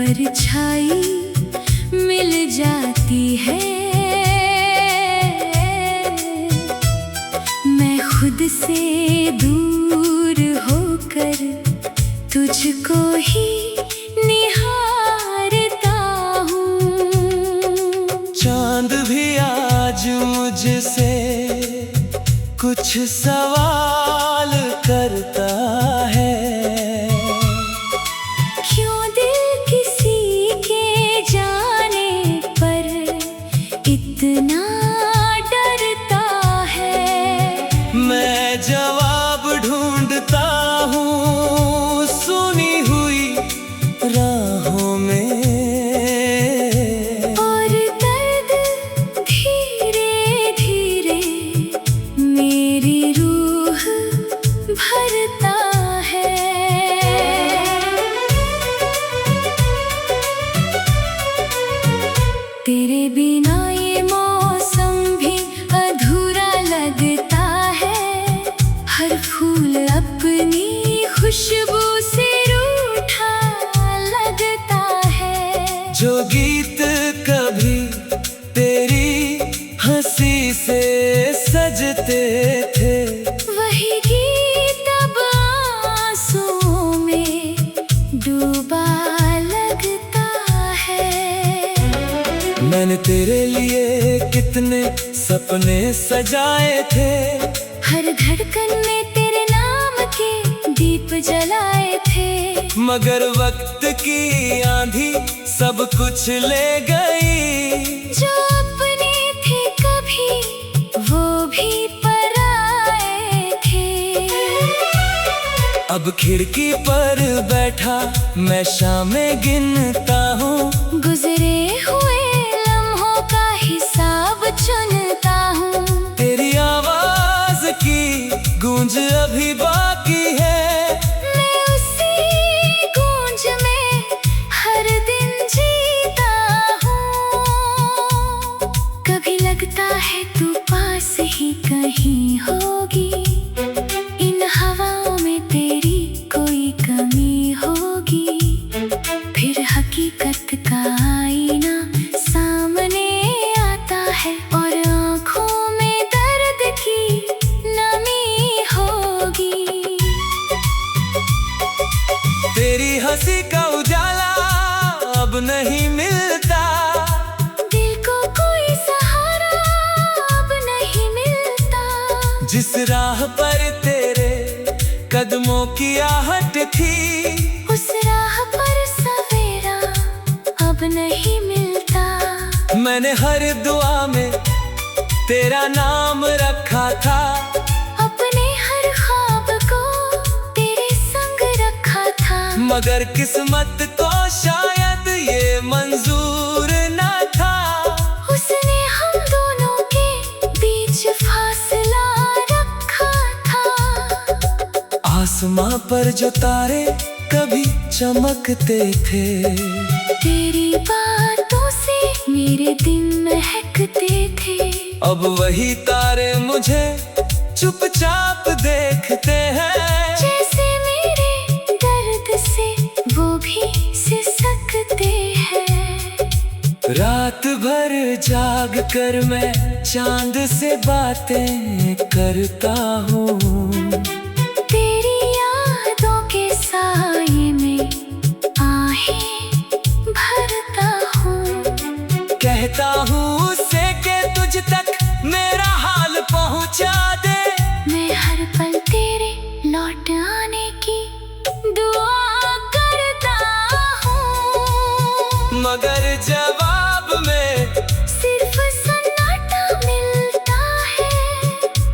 परछाई मिल जाती है। मैं खुद से दूर होकर तुझको ही निहारता हूँ। चांद भी आज मुझसे कुछ सवाल करता है। क्यों दिल किसी के जाने पर इतना डरता है। मैं जवाब ढूंढता हूँ सुनी हुई राहों में, और दर्द धीरे धीरे मेरी रूह भरता है। तेरे बिना ये मौसम भी अधूरा लगता है। हर फूल अपनी खुशबू से रूठा लगता है। जो गीत कभी तेरी हंसी से सजते थे, वही गीत अब आंसुओं में डूबा लगता है। मैंने तेरे लिए कितने सपने सजाए थे। हर धड़कन में तेरे नाम के दीप जलाए थे। मगर वक्त की आंधी सब कुछ ले गई। जो अपने थे कभी वो भी पराए थे। अब खिड़की पर बैठा मैं शामें गिनता हूँ। गुजरे हुए लम्हों का हिसाब चुनता हूँ। तेरी आवाज की गूंज अभी बाकी है। मैं उसी गूंज में हर दिन जीता हूँ। कभी लगता है तू पास ही कहीं होगी। इन हवाओं में तेरी कोई कमी होगी। फिर हकीकत का आईना सामने आता है, और आँखों में दर्द की नमी होगी। तेरी हंसी का उजाला अब नहीं मिलता। दिल को कोई सहारा अब नहीं मिलता। जिस राह पर तेरे कदमों की आहट थी, उस राह पर सवेरा अब नहीं मिलता। मैंने हर दुआ में तेरा नाम रखा था। अपने हर ख्वाब को तेरे संग रखा था। मगर किस्मत को शायद ये मंजूर न था। उसने हम दोनों के बीच फासला रखा था। आसमां पर जो तारे कभी चमकते थे, तेरी बातों से मेरे दिन महकते थे। अब वही तारे मुझे चुपचाप देखते हैं। जैसे मेरे दर्द से वो भी सिसकते हैं। रात भर जाग कर मैं चांद से बातें करता हूँ। तेरी यादों के साए में आहें भरता हूँ। कहता हूँ उससे कि तुझ तक मेरा हाल पहुँचा दे। मैं हर पल तेरे लौट आने की दुआ करता हूँ। मगर जवाब में सिर्फ सन्नाटा मिलता है।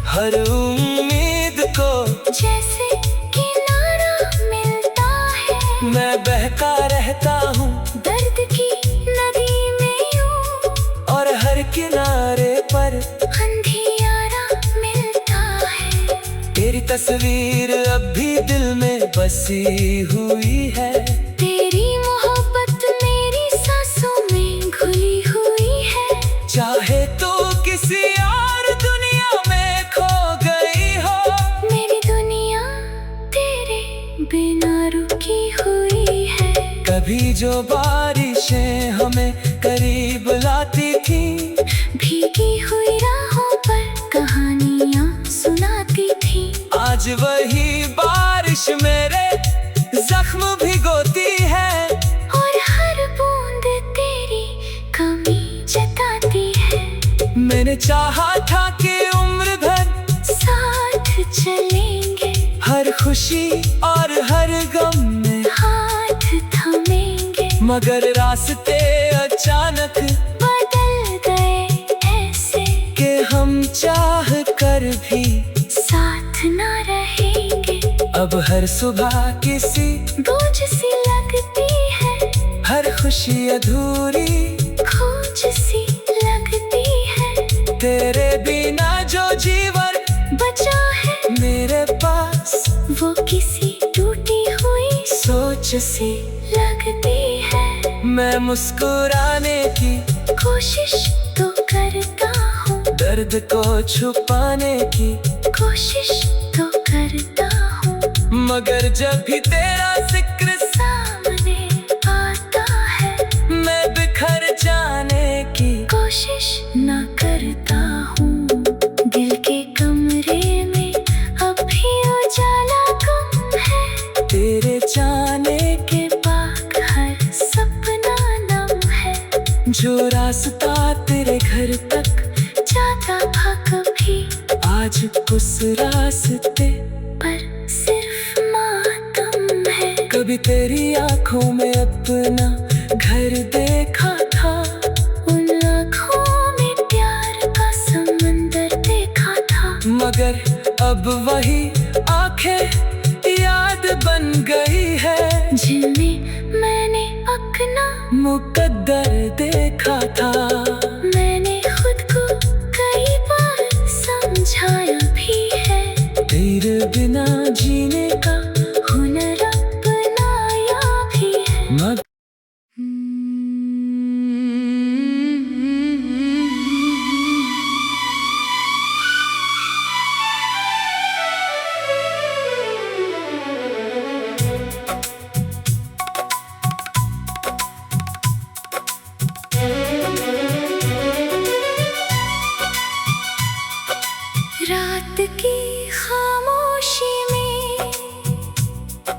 हर उम्मीद को जैसे किनारा मिलता है। मैं बहता रहता हूँ दर्द की नदी में यूं, और हर किनारे पर अंधियारा मिलता है। तेरी तस्वीर अब भी दिल में बसी हुई है। तेरी मोहब्बत मेरी सांसों में घुली हुई है। चाहे तो किसी और दुनिया में खो गई हो, मेरी दुनिया तेरे बिना रुकी हुई है। कभी जो बारिशें हमें करीब लाती थी, भीगी हुई राहों पर कहानियां सुनाती थी। आज वही बारिश मेरे जख्म भिगोती है, और हर बूंद तेरी कमी जताती है। मैंने चाहा था कि उम्र भर साथ चलेंगे, हर खुशी और हर गम में हाथ थमेंगे, मगर रास्ते अचानक बदल गए ऐसे कि हम चाह कर भी साथ ना रहेंगे। अब हर सुबह किसी बोझ सी लगती है, हर खुशी अधूरी खोज सी लगती है। तेरे बिना जो जीवन बचा है मेरे पास, वो किसी टूटी हुई सोच सी लगती है। मैं मुस्कुराने की कोशिश तो करता हूँ, दर्द को छुपाने की कोशिश तो करता हूँ, मगर जब भी तेरा जिक्र सामने आता है मैं बिखर जाने की कोशिश ना करता हूँ। दिल के कमरे में अब भी उजाला कम है, तेरे जाने के बाद हर सपना नम है। जो रास्ता तेरे घर तक जाता था कभी, आज उस रास्ते पर सिर्फ मातम है। कभी तेरी आंखों में अपना घर देखा था, उन आँखों में प्यार का समंदर देखा था, मगर अब वही आंखें याद बन गई है जिनमें मैंने अपना मुकद्दर देखा था। मैंने खुद को कई बार समझाया भी है, तेरे बिना जीने का हुनर अपनाया भी है। मगर रात की खामोशी में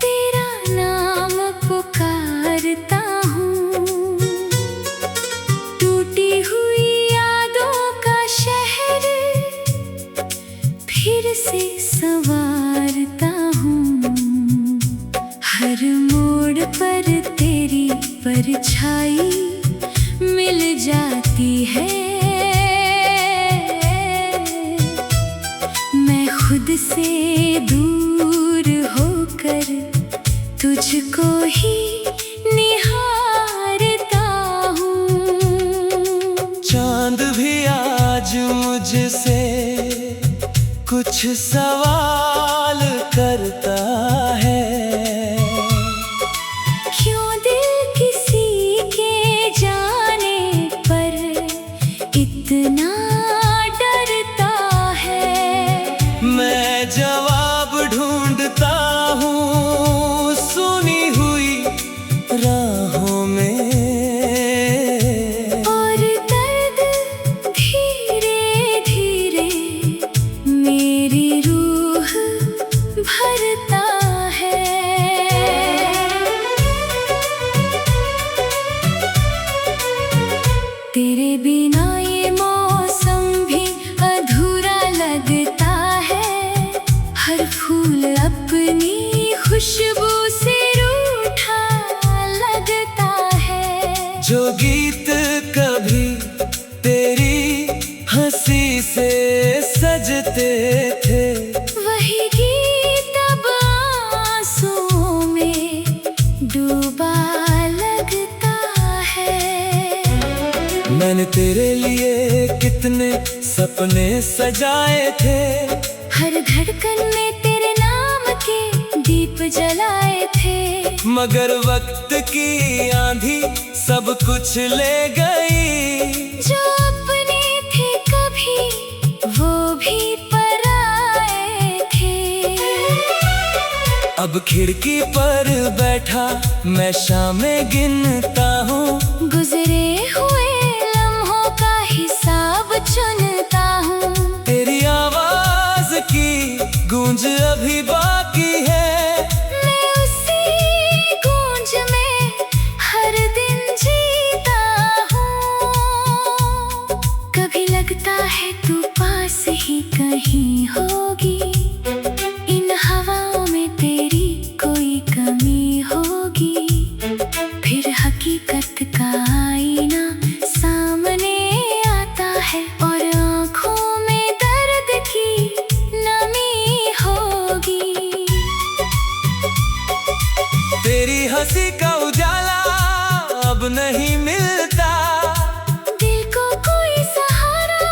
तेरा नाम पुकारता हूँ, टूटी हुई यादों का शहर फिर से संवारता हूँ। हर मोड़ पर तेरी परछाई मिल जाती है, खुद से दूर होकर तुझको ही निहारता हूँ। चांद भी आज मुझसे कुछ सवाल करता है, क्यों दिल किसी के जाने पर इतना डरता है। मैं जवाब ढूंढता हूँ सुनी हुई राहों में, और दर्द धीरे धीरे मेरी रूह भरता है। तेरे बिना ये मौसम भी अधूरा लगता है, हर फूल अपनी खुशबू से रूठा लगता है। जो गीत कभी तेरी हंसी से सजते थे, वही गीत अब आंसुओं में डूबा लगता है। मैंने तेरे लिए कितने सपने सजाए थे, हर धड़कन में तेरे नाम के दीप जलाए थे, मगर वक्त की आंधी सब कुछ ले गई। जो अपने थे कभी वो भी पराए थे। अब खिड़की पर बैठा मैं शामें गिनता हूँ, गुजरे हुए लम्हों का हिसाब चुनता हूँ। तेरी आवाज की गूंज अभी बाकी है, मैं उसी गूंज में हर दिन जीता हूँ। कभी लगता है तू पास ही कहीं होगी, इन हवाओं में तेरी कोई कमी होगी। फिर हकीकत का आईना सामने आता है और आँखों में दर्द की नमी होगी। तेरी हंसी का उजाला अब नहीं मिलता, दिल को कोई सहारा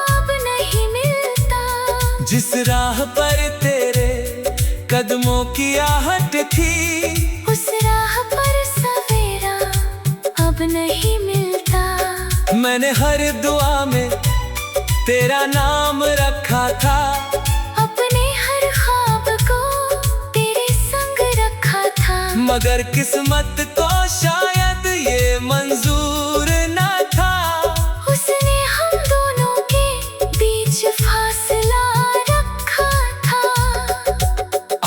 अब नहीं मिलता। जिस राह पर तेरे कदमों की आहट थी, उस राह पर सवेरा अब नहीं मिलता। मैंने हर दुआ में तेरा नाम रखा था, अपने हर ख्वाब को तेरे संग रखा था। मगर किस्मत को शायद ये मंजूर न था। उसने हम दोनों के बीच फासला रखा था।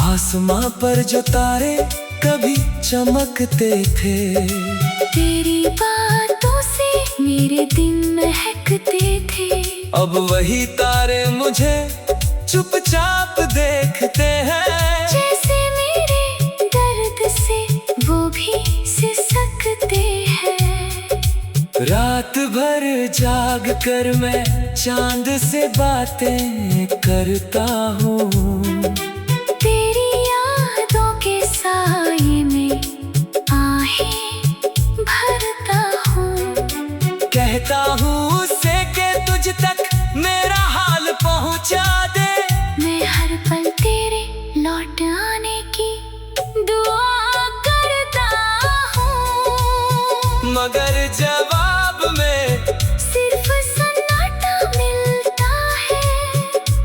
आसमां पर जो तारे कभी चमकते थे, तेरी बातों से मेरे दिन महकते थे। अब वही तारे मुझे चुपचाप देखते हैं, जैसे मेरे दर्द से वो भी सिसकते हैं। रात भर जाग कर मैं चांद से बातें करता हूँ, तेरी यादों के साए में आहें भरता हूँ। कहता हूँ उससे कि तुझ तक मेरा हाल पहुँचा दे। मैं हर पल तेरे लौट आने की दुआ करता हूँ, मगर जवाब में सिर्फ सन्नाटा मिलता है।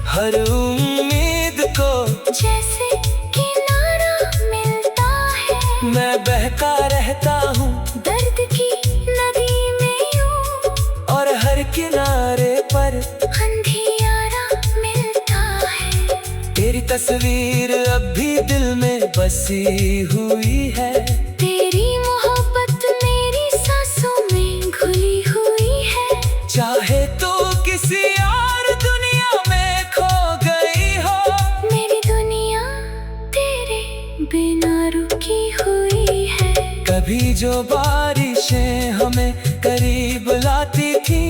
हर उम्मीद को जैसे किनारा मिलता है। मैं बहता रहता हूँ दर्द की नदी में यूं, और हर किनारे पर अंधियारा मिलता है। तेरी तस्वीर अब भी दिल में बसी हुई है, तेरी मोहब्बत मेरी सांसों में घुली हुई है। चाहे तो किसी और दुनिया में खो गई हो, मेरी दुनिया तेरे बिना रुकी हुई है। कभी जो बारिशें हमें करीब लाती थी,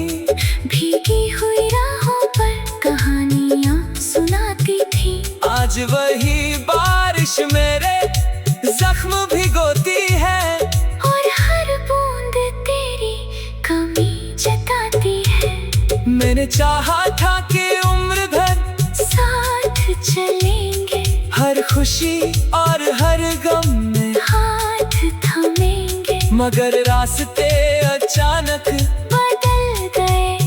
भीगी हुई राहों पर कहानियां सुनाती थी। आज वही बारिश मेरे जख्म भिगोती है, और हर बूंद तेरी कमी जताती है। मैंने चाहा था कि उम्र भर साथ चलेंगे, हर खुशी और हर गम में हाथ थमेंगे। मगर रास्ते अचानक बदल गए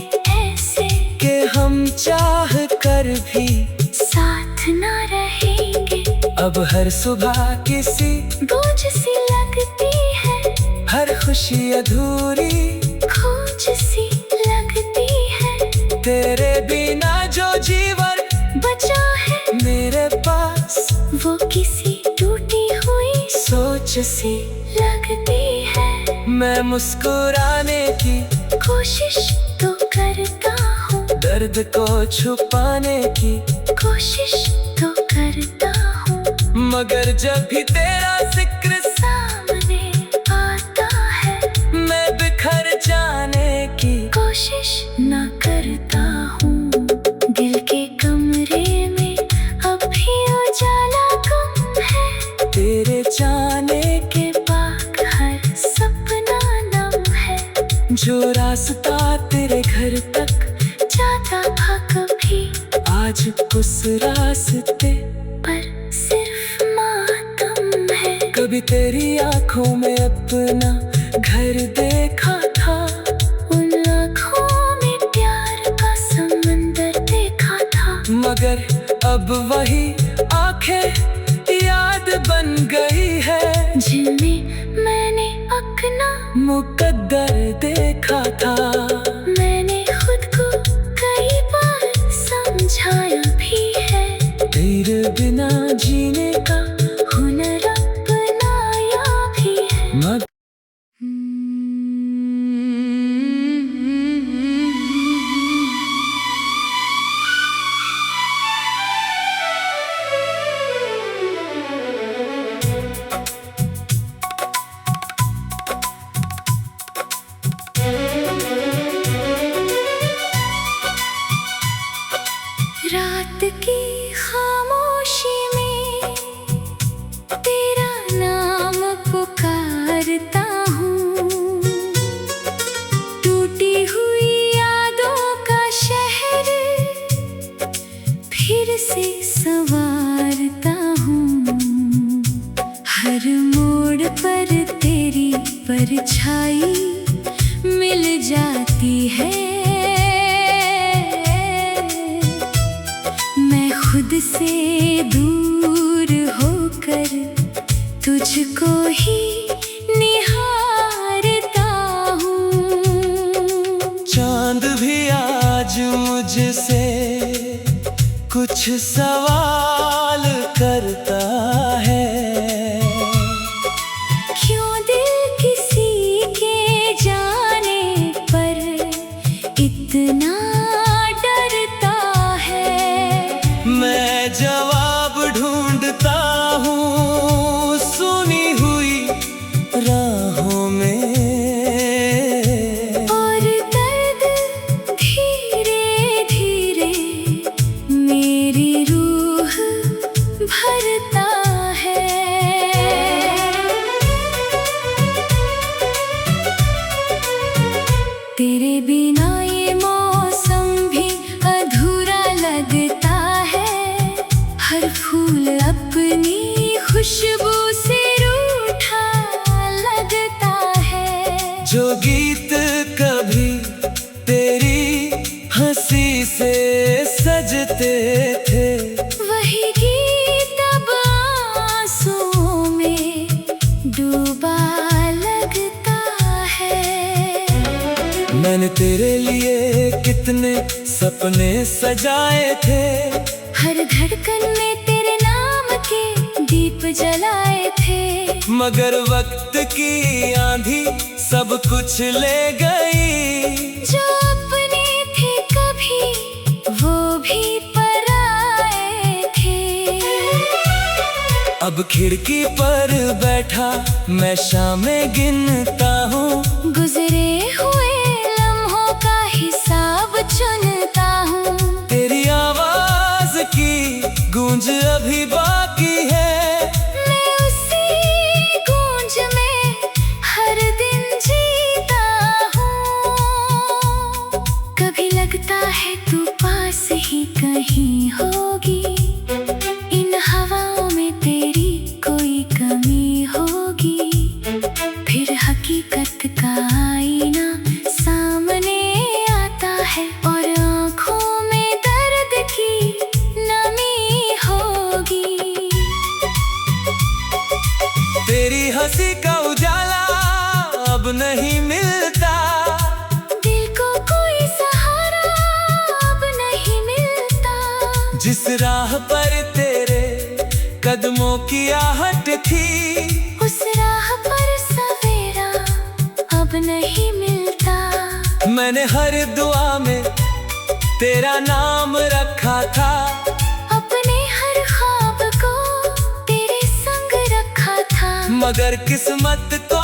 ऐसे कि हम चाह कर भी साथ ना रहेंगे। अब हर सुबह किसी बोझ सी लगती है, हर खुशी अधूरी खोज सी लगती है। तेरे बिना जो जीवन बचा है मेरे पास, वो किसी टूटी हुई सोच सी लगती है। मैं मुस्कुराने की कोशिश तो करता हूँ, दर्द को छुपाने की कोशिश तो करता हूँ। मगर जब भी तेरा जिक्र सामने आता है, मैं बिखर जाने की कोशिश न करता हूँ। दिल के कमरे में अब भी उजाला कम है, तेरे जाने के बाद हर सपना नम है। जो रास्ता तेरे घर तक जाता था कभी, आज उस रास्ते पर सिर्फ मातम है। कभी तेरी आंखों में अपना घर देखा था, उन आँखों में प्यार का समंदर देखा था। मगर अब वही आंखें याद मुकद्दर देखा था। मैंने खुद को कई बार समझाया भी है, तेरे बिना जीने का हुनर अपनाया भी है। मगर रात की खामोशी में तेरा नाम पुकारता हूँ, टूटी हुई यादों का शहर फिर से संवारता हूँ। हर मोड़ पर तेरी परछाई मिल जाती है, खुद से दूर होकर तुझको ही निहारता हूँ। चांद भी आज मुझसे कुछ सवाल करता है। क्यों दिल किसी के जाने पर इतना जवाब ढूंढता हूँ सुनी हुई राहों में, और दर्द धीरे धीरे मेरी रूह भरता है। तेरे बिना ये मौसम भी अधूरा लगता है, हर फूल अपनी खुशबू से रूठा लगता है। जो गीत कभी तेरी हंसी से सजते थे, वही गीत अब आंसुओं में डूबा लगता है। मैंने तेरे लिए कितने सपने सजाए थे, हर धड़कन में तेरे नाम के दीप जलाए थे, मगर वक्त की आंधी सब कुछ ले गई। जो अपने थे कभी वो भी पराए थे। अब खिड़की पर बैठा मैं शामें गिनता हूँ, गुजरे हुए लम्हों का हिसाब चुनता हूँ। तेरी आवाज की गूंज अभी बाकी है, मैं उसी गूंज में हर दिन जीता हूँ। कभी लगता है तू पास ही कहीं होगी, इन हवाओं में तेरी कोई कमी होगी। फिर हकीकत का आईना सामने आता है, और आँखों में दर्द की नमी होगी। तेरी हंसी का उजाला अब नहीं मिलता, दिल को कोई सहारा अब नहीं मिलता। जिस राह पर तेरे कदमों की आहट थी, उस राह पर सवेरा अब नहीं मिलता। मैंने हर दुआ में तेरा नाम रखा था, अपने हर ख्वाब को तेरे संग रखा था। मगर किस्मत तो